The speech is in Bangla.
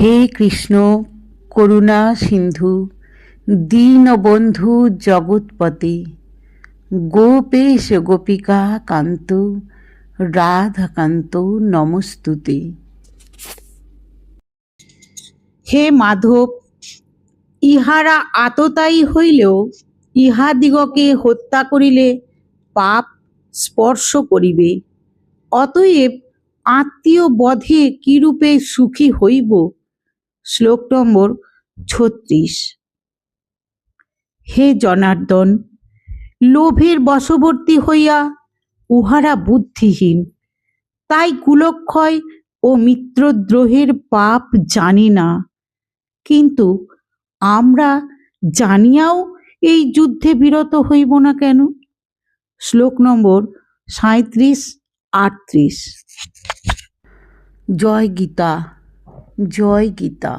হে কৃষ্ণ করুণা সিন্ধু দীনবন্ধু জগৎপতে গোপেশ গোপিকা কান্ত রাধাকান্ত নমস্তুতে। হে মাধব, ইহারা আততায়ী হইলেও ইহাদিগকে হত্যা করিলে পাপ স্পর্শ করিবে। অতএব আত্মীয় বধে কিরূপে সুখী হইব। শ্লোক নম্বর ৩৬। হে জনার্দন, লোভের বশবর্তী হইয়া উহারা বুদ্ধিহীন, তাই কুলক্ষয় ও মিত্রদ্রোহের পাপ জানে না। কিন্তু আমরা জানিয়াও এই যুদ্ধে বিরত হইব না কেন? শ্লোক নম্বর ৩৭-৩৮। জয় গীতা, জয় গীতা।